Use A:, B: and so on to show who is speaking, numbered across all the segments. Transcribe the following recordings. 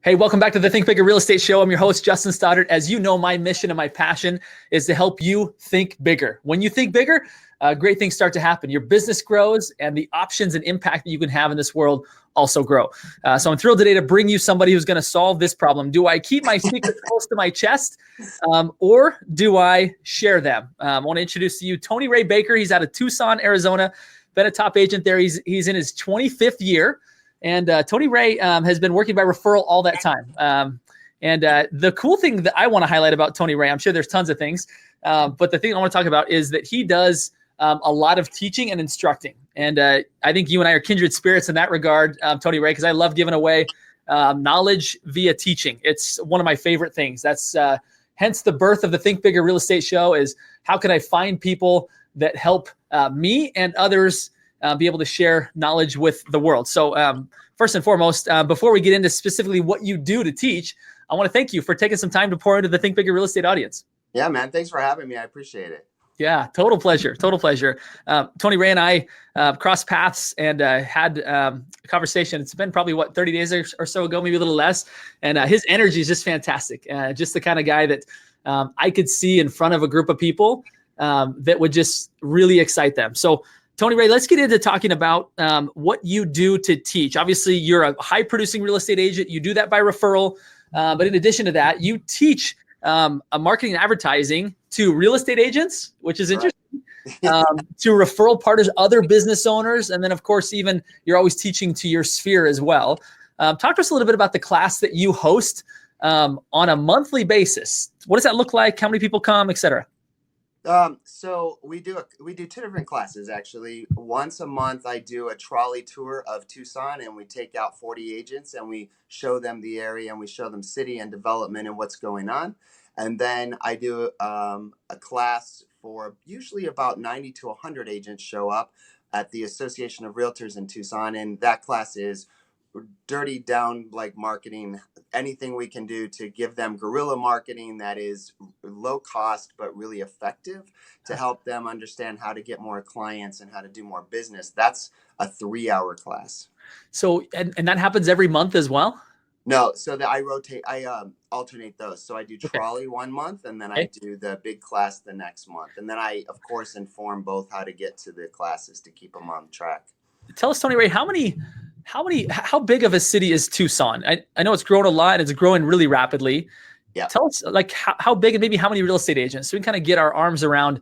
A: Hey, welcome back to the Think Bigger Real Estate Show. I'm your host, Justin Stoddard. As you know, my mission and my passion is to help you think bigger. When you think bigger, great things start to happen. Your business grows and the options and impact that you can have in this world also grow. So I'm thrilled today to bring you somebody who's going to solve this problem. Do I keep my secrets close to my chest or do I share them? I want to introduce to you Tony Ray Baker. He's out of Tucson, Arizona. Been a top agent there. He's in his 25th year. And Tony Ray has been working by referral all that time. The cool thing that I want to highlight about Tony Ray, I'm sure there's tons of things, but the thing I want to talk about is that he does a lot of teaching and instructing. And I think you and I are kindred spirits in that regard, Tony Ray, because I love giving away knowledge via teaching. It's one of my favorite things. That's hence the birth of the Think Bigger Real Estate Show is how can I find people that help me and others be able to share knowledge with the world. So first and foremost, before we get into specifically what you do to teach, I want to thank you for taking some time to pour into the Think Bigger Real Estate audience.
B: Yeah, man. Thanks for having me. I appreciate it.
A: Yeah, total pleasure. Total pleasure. Tony Ray and I crossed paths and had a conversation. It's been probably 30 days or so ago, maybe a little less. And his energy is just fantastic. Just the kind of guy that I could see in front of a group of people that would just really excite them. So Tony Ray, let's get into talking about what you do to teach. Obviously, you're a high-producing real estate agent. You do that by referral. But in addition to that, you teach marketing and advertising to real estate agents, which is interesting, to referral partners, other business owners. And then, of course, even you're always teaching to your sphere as well. Talk to us a little bit about the class that you host on a monthly basis. What does that look like? How many people come, et cetera?
B: So we do two different classes, actually. Once a month, I do a trolley tour of Tucson, and we take out 40 agents and we show them the area and we show them city and development and what's going on. And then I do a class for usually about 90 to 100 agents show up at the Association of Realtors in Tucson. And that class is dirty down like marketing, anything we can do to give them guerrilla marketing that is low cost but really effective to help them understand how to get more clients and how to do more business. That's a 3-hour class.
A: So and that happens every month as well?
B: No, so that I alternate those. So I do trolley 1 month and then I do the big class the next month. And then I, of course, inform both how to get to the classes to keep them on track.
A: Tell us, Tony Ray, how big of a city is Tucson? I know it's grown a lot and it's growing really rapidly.
B: Yeah.
A: Tell us like how big and maybe how many real estate agents so we can kind of get our arms around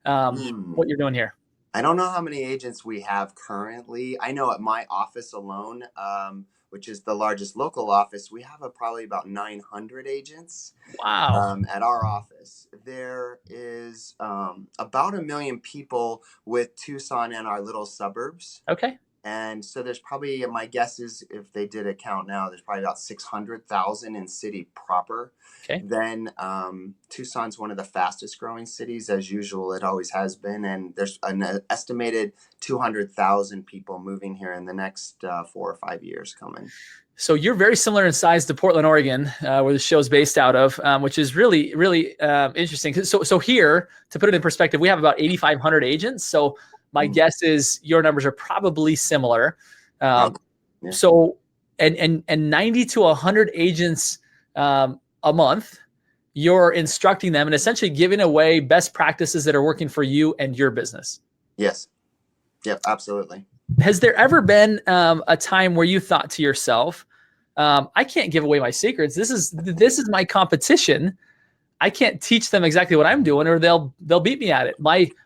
A: what you're doing here.
B: I don't know how many agents we have currently. I know at my office alone, which is the largest local office, we have probably about 900 agents.
A: Wow.
B: At our office. There is about 1 million people with Tucson and our little suburbs.
A: Okay.
B: And so there's probably, my guess is if they did a count now, there's probably about 600,000 in city proper.
A: Okay.
B: Then Tucson's one of the fastest growing cities as usual. It always has been. And there's an estimated 200,000 people moving here in the next 4 or 5 years coming.
A: So you're very similar in size to Portland, Oregon, where the show's based out of, which is really, really interesting. So here, to put it in perspective, we have about 8,500 agents. So my guess is your numbers are probably similar. So, and 90 to 100 agents a month, you're instructing them and essentially giving away best practices that are working for you and your business.
B: Yes. Yep, absolutely.
A: Has there ever been a time where you thought to yourself, I can't give away my secrets. This is my competition. I can't teach them exactly what I'm doing or they'll beat me at it.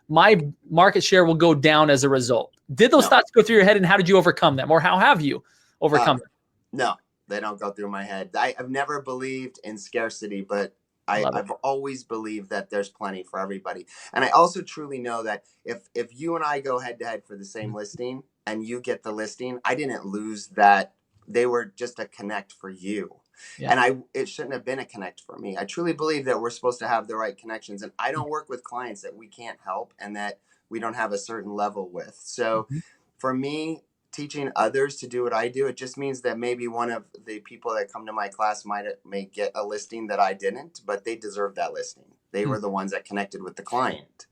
A: My market share will go down as a result. Did those thoughts go through your head and how did you overcome them or how have you overcome them?
B: No, they don't go through my head. I've never believed in scarcity, but I've always believed that there's plenty for everybody. And I also truly know that if you and I go head to head for the same listing and you get the listing, I didn't lose that. They were just a connect for you. Yeah. And it shouldn't have been a connect for me. I truly believe that we're supposed to have the right connections. And I don't work with clients that we can't help and that we don't have a certain level with. So for me, teaching others to do what I do, it just means that maybe one of the people that come to my class may get a listing that I didn't, but they deserve that listing. They were the ones that connected with the client.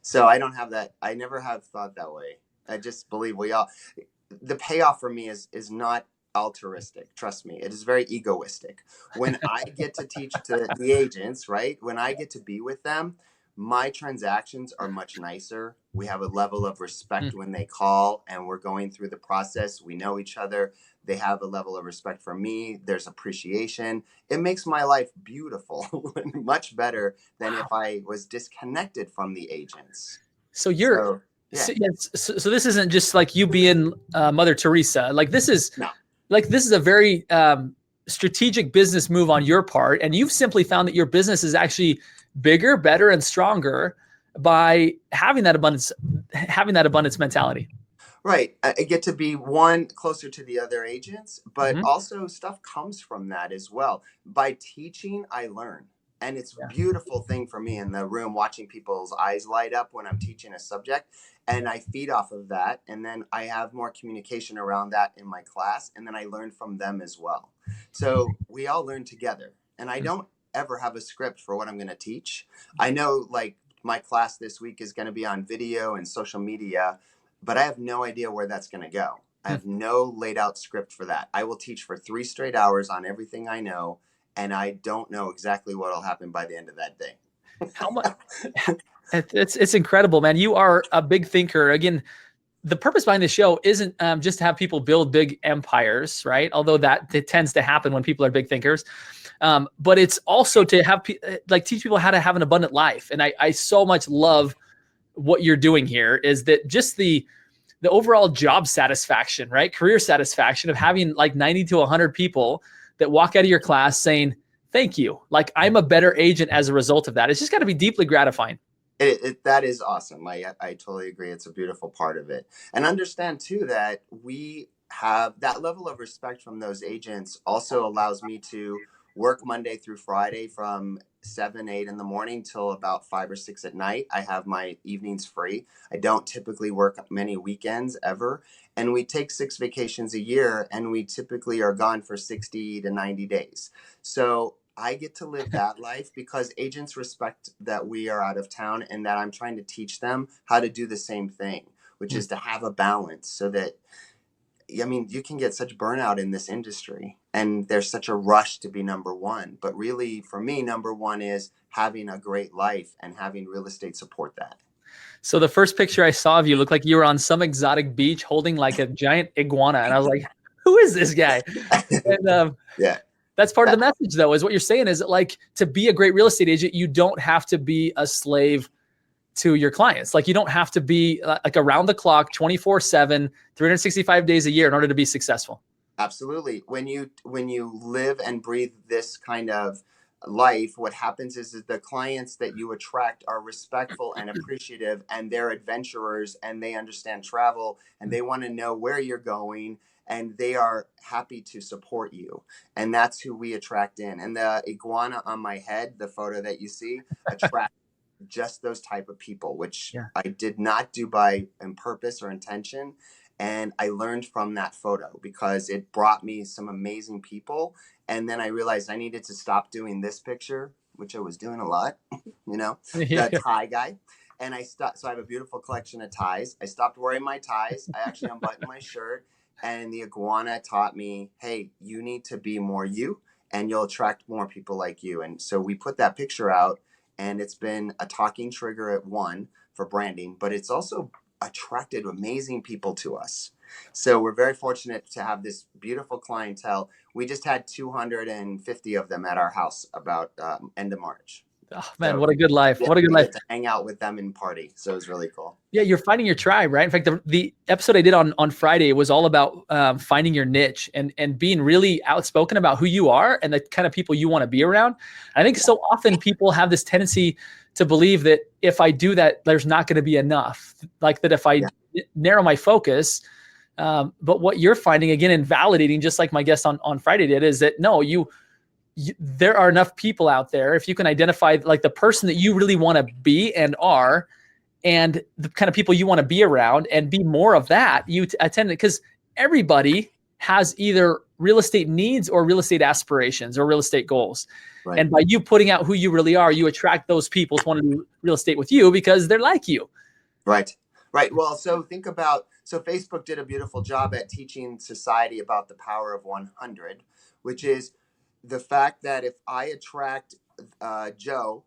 B: So I don't have that. I never have thought that way. I just believe the payoff for me is not altruistic. Trust me, it is very egoistic. When I get to teach to the agents, right? When I get to be with them, my transactions are much nicer. We have a level of respect when they call and we're going through the process. We know each other. They have a level of respect for me. There's appreciation. It makes my life beautiful, much better than if I was disconnected from the agents.
A: So you're,
B: So, yeah.
A: so this isn't just like you being Mother Teresa. Like this is,
B: No.
A: like this is a very strategic business move on your part, and you've simply found that your business is actually bigger, better, and stronger by having that abundance mentality.
B: Right. I get to be one closer to the other agents, but
A: Mhm.
B: also stuff comes from that as well. By teaching, I learn. And it's a beautiful thing for me in the room watching people's eyes light up when I'm teaching a subject. And I feed off of that. And then I have more communication around that in my class. And then I learn from them as well. So we all learn together. And I don't ever have a script for what I'm going to teach. I know, like, my class this week is going to be on video and social media, but I have no idea where that's going to go. I have no laid out script for that. I will teach for 3 straight hours on everything I know, and I don't know exactly what will happen by the end of that day.
A: How much? It's incredible, man. You are a big thinker. Again, the purpose behind the show isn't just to have people build big empires, right? Although it tends to happen when people are big thinkers. But it's also to have teach people how to have an abundant life. And I so much love what you're doing here, is that just the overall job satisfaction, right? Career satisfaction of having like 90 to 100 people that walk out of your class saying, thank you. Like, I'm a better agent as a result of that. It's just got to be deeply gratifying.
B: That is awesome. I totally agree. It's a beautiful part of it. And understand too that we have that level of respect from those agents also allows me to work Monday through Friday from 7, 8 in the morning till about 5 or 6 at night. I have my evenings free. I don't typically work many weekends ever. And we take 6 vacations a year, and we typically are gone for 60 to 90 days. So I get to live that life because agents respect that we are out of town and that I'm trying to teach them how to do the same thing, which is to have a balance so that, I mean, you can get such burnout in this industry and there's such a rush to be number one. But really, for me, number one is having a great life and having real estate support that.
A: So the first picture I saw of you looked like you were on some exotic beach holding like a giant iguana. And I was like, who is this guy? And
B: yeah.
A: That's part of the message, though, is what you're saying is, like, to be a great real estate agent, you don't have to be a slave to your clients. Like, you don't have to be like around the clock, 24/7, 365 days a year in order to be successful.
B: Absolutely. When you live and breathe this kind of life, what happens is that the clients that you attract are respectful and appreciative, and they're adventurers, and they understand travel, and they want to know where you're going, and they are happy to support you. And that's who we attract in. And the iguana on my head, the photo that you see, attract just those type of people, which I did not do by purpose or intention. And I learned from that photo because it brought me some amazing people. And then I realized I needed to stop doing this picture, which I was doing a lot, the tie guy. And I stopped. So I have a beautiful collection of ties. I stopped wearing my ties. I actually unbuttoned my shirt. And the iguana taught me, hey, you need to be more you, and you'll attract more people like you. And so we put that picture out, and it's been a talking trigger at one for branding, but it's also attracted amazing people to us. So we're very fortunate to have this beautiful clientele. We just had 250 of them at our house about end of March.
A: Oh, man, so, what a good life. What a good life.
B: To hang out with them and party. So it was really cool.
A: Yeah, you're finding your tribe, right? In fact, the episode I did on Friday was all about finding your niche and being really outspoken about who you are and the kind of people you want to be around. I think so often people have this tendency to believe that if I do that, there's not going to be enough. Like that if I narrow my focus, but what you're finding, again, and validating, just like my guest on Friday did, is that no, there are enough people out there. If you can identify like the person that you really want to be and are, and the kind of people you want to be around and be more of that, you attend it, because everybody has either real estate needs or real estate aspirations or real estate goals. Right. And by you putting out who you really are, you attract those people to want to do real estate with you because they're like you.
B: Right. Right. Well, so think about So Facebook did a beautiful job at teaching society about the power of 100, which is the fact that if I attract Joe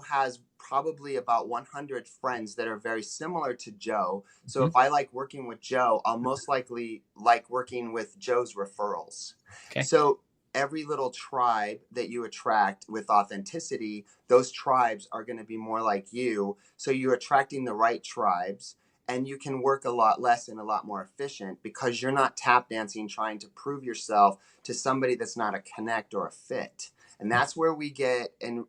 B: has probably about 100 friends that are very similar to Joe. So
A: Mhm.
B: if I like working with Joe, I'll most likely like working with Joe's referrals.
A: Okay.
B: So every little tribe that you attract with authenticity, those tribes are going to be more like you. So you're attracting the right tribes, and you can work a lot less and a lot more efficient because you're not tap dancing trying to prove yourself to somebody that's not a connect or a fit. And that's where we get, and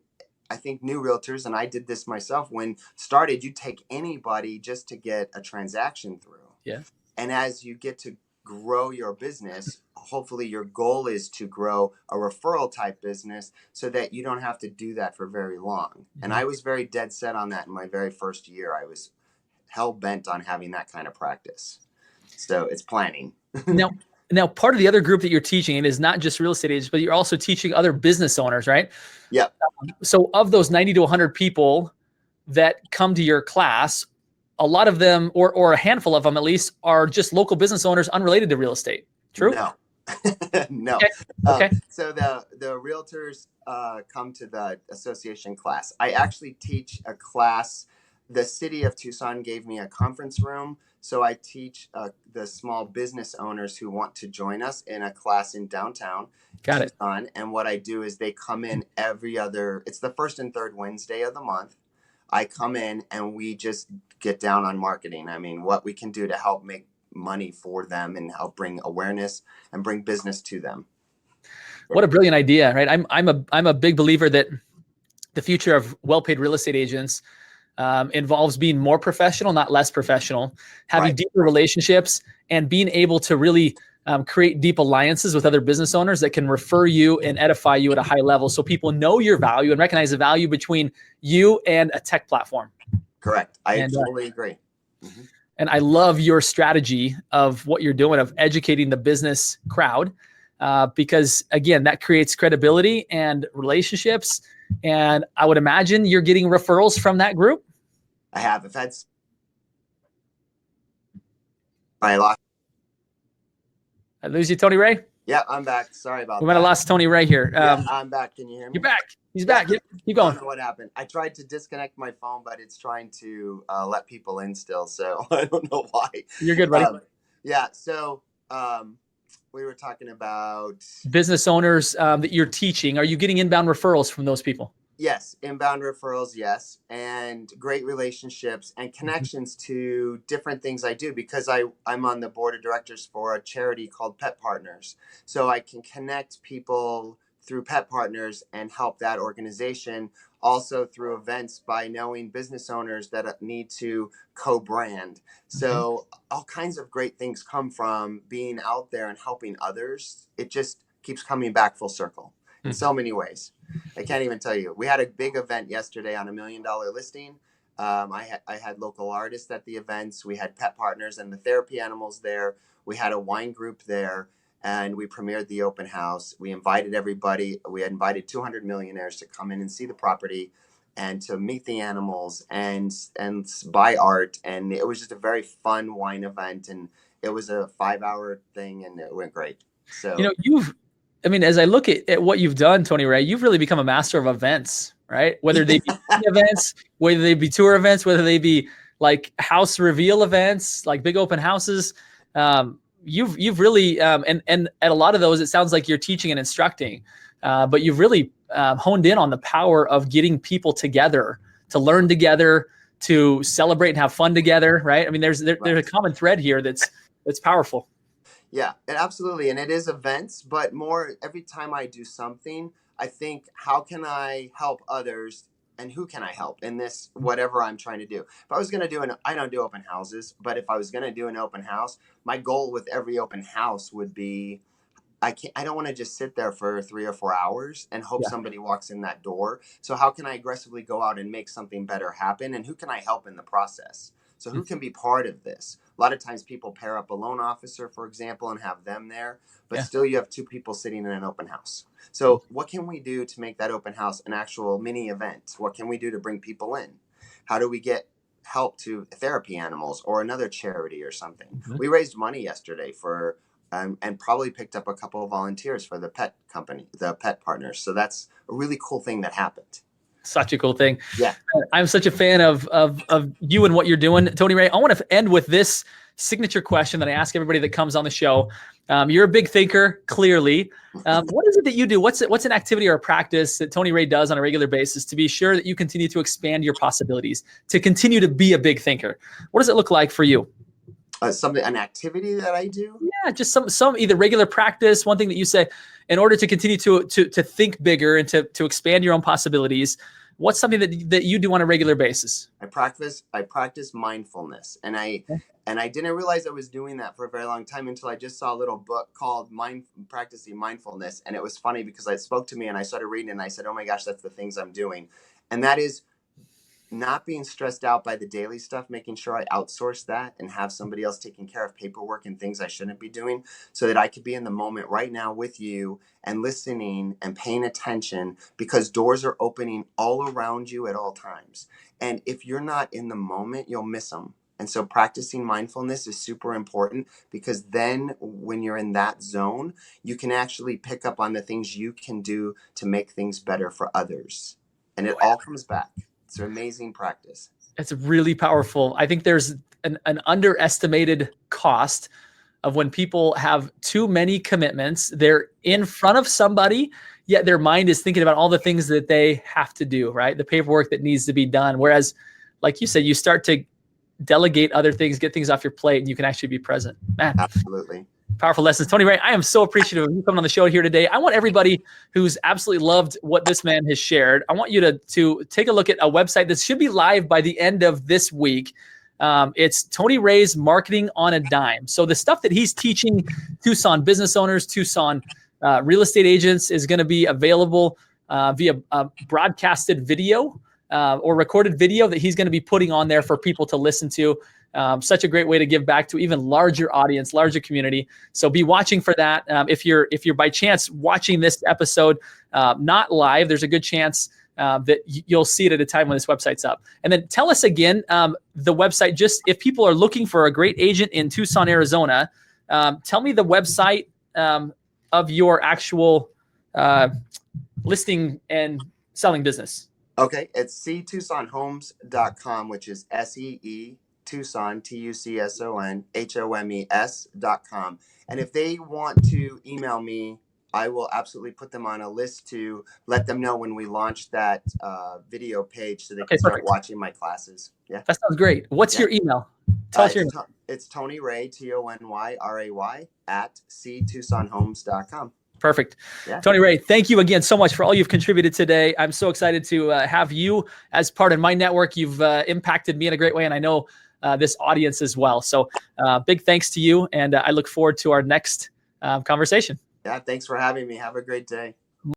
B: I think new realtors, and I did this myself when started, you take anybody just to get a transaction through.
A: Yeah.
B: And as you get to grow your business, hopefully your goal is to grow a referral type business so that you don't have to do that for very long. And I was very dead set on that in my very first year. I was hell bent on having that kind of practice. So it's planning.
A: Now, part of the other group that you're teaching, it is not just real estate agents, but you're also teaching other business owners, right?
B: Yep.
A: So of those 90 to 100 people that come to your class, a lot of them, or a handful of them at least, are just local business owners unrelated to real estate. True?
B: No. No.
A: Okay. Okay.
B: So the realtors come to the association class. I actually teach a class. The city of Tucson gave me a conference room. So I teach the small business owners who want to join us in a class in downtown
A: Got it.
B: Tucson. And what I do is they come in it's the first and third Wednesday of the month. I come in and we just get down on marketing. I mean, what we can do to help make money for them and help bring awareness and bring business to them.
A: What a brilliant idea, right? I'm a big believer that the future of well-paid real estate agents involves being more professional, not less professional, having deeper relationships, and being able to really create deep alliances with other business owners that can refer you and edify you at a high level, so people know your value and recognize the value between you and a tech platform.
B: Correct. I totally agree. Mm-hmm.
A: And I love your strategy of what you're doing of educating the business crowd, because again, that creates credibility and relationships. And I would imagine you're getting referrals from that group.
B: I have. If that's I lost.
A: I lose you, Tony Ray?
B: Yeah, I'm back. Sorry about that.
A: We might have lost Tony Ray here.
B: Yeah, I'm back. Can you hear me?
A: You're back. He's back. Yep. Keep going.
B: I don't know what happened. I tried to disconnect my phone, but it's trying to let people in still. So I don't know why.
A: You're good, buddy.
B: Yeah. So we were talking about
A: business owners that you're teaching. Are you getting inbound referrals from those people?
B: Yes, inbound referrals, yes, and great relationships and connections to different things I do, because I'm on the board of directors for a charity called Pet Partners. So I can connect people through Pet Partners and help that organization, also through events by knowing business owners that need to co-brand. So all kinds of great things come from being out there and helping others. It just keeps coming back full circle in so many ways. I can't even tell you. We had a big event yesterday on $1 million listing. I had local artists at the events. We had Pet Partners and the therapy animals there. We had a wine group there, and we premiered the open house. We invited everybody. We had invited 200 millionaires to come in and see the property and to meet the animals and buy art. And it was just a very fun wine event. And it was a 5-hour thing, and it went great. So,
A: as I look at what you've done, Tony Ray, you've really become a master of events, right? Whether they be events, whether they be tour events, whether they be like house reveal events, like big open houses. You've really, and at a lot of those, it sounds like you're teaching and instructing, but you've really honed in on the power of getting people together to learn together, to celebrate and have fun together, right? I mean, there's a common thread here that's powerful.
B: Yeah, absolutely. And it is events, but more every time I do something, I think, how can I help others and who can I help in this, whatever I'm trying to do? If I was going to I don't do open houses, but if I was going to do an open house, my goal with every open house would be, I don't want to just sit there for 3 or 4 hours and hope somebody walks in that door. So how can I aggressively go out and make something better happen? And who can I help in the process? So who can be part of this? A lot of times people pair up a loan officer, for example, and have them there, but still you have 2 people sitting in an open house. So what can we do to make that open house an actual mini event? What can we do to bring people in? How do we get help to therapy animals or another charity or something.
A: Mhm.
B: We raised money yesterday for and probably picked up a couple of volunteers for the pet company, the pet partners. So that's a really cool thing that happened.
A: Such a cool thing.
B: Yeah.
A: I'm such a fan of you and what you're doing, Tony Ray. I want to end with this signature question that I ask everybody that comes on the show. You're a big thinker, clearly. What is it that you do? What's an activity or a practice that Tony Ray does on a regular basis to be sure that you continue to expand your possibilities, to continue to be a big thinker? What does it look like for you?
B: An activity that I do?
A: Yeah, just some either regular practice, one thing that you say, in order to continue to think bigger and to expand your own possibilities. What's something that you do on a regular basis?
B: I practice mindfulness, and I didn't realize I was doing that for a very long time until I just saw a little book called Practicing Mindfulness, and it was funny because it spoke to me, and I started reading, and I said, "Oh my gosh, that's the things I'm doing," and that is not being stressed out by the daily stuff, making sure I outsource that and have somebody else taking care of paperwork and things I shouldn't be doing, so that I could be in the moment right now with you and listening and paying attention, because doors are opening all around you at all times. And if you're not in the moment, you'll miss them. And so practicing mindfulness is super important, because then when you're in that zone, you can actually pick up on the things you can do to make things better for others. And it all comes back. It's an amazing practice.
A: It's really powerful. I think there's an underestimated cost of when people have too many commitments. They're in front of somebody, yet their mind is thinking about all the things that they have to do, right? The paperwork that needs to be done. Whereas, like you said, you start to delegate other things, get things off your plate, and you can actually be present. Man,
B: absolutely.
A: Powerful lessons. Tony Ray, I am so appreciative of you coming on the show here today. I want everybody who's absolutely loved what this man has shared, I want you to take a look at a website that should be live by the end of this week. It's Tony Ray's Marketing on a Dime. So the stuff that he's teaching Tucson business owners, Tucson real estate agents is going to be available via broadcasted video or recorded video that he's going to be putting on there for people to listen to. Such a great way to give back to even larger audience, larger community. So be watching for that. If you're by chance watching this episode not live, there's a good chance that you'll see it at a time when this website's up. And then tell us again, the website, just if people are looking for a great agent in Tucson, Arizona, tell me the website of your actual listing and selling business.
B: Okay, it's ctucsonhomes.com, which is SEE Tucson, TUCSON, HOMES.com. And if they want to email me, I will absolutely put them on a list to let them know when we launch that video page, so they can start watching my classes. Yeah,
A: that sounds great. What's your email? Tell us your email.
B: It's Tony Ray, TonyRay at ctucsonhomes.com.
A: Perfect.
B: Yeah.
A: Tony Ray, thank you again so much for all you've contributed today. I'm so excited to have you as part of my network. You've impacted me in a great way, and I know this audience as well. So big thanks to you, and I look forward to our next conversation.
B: Yeah, thanks for having me. Have a great day.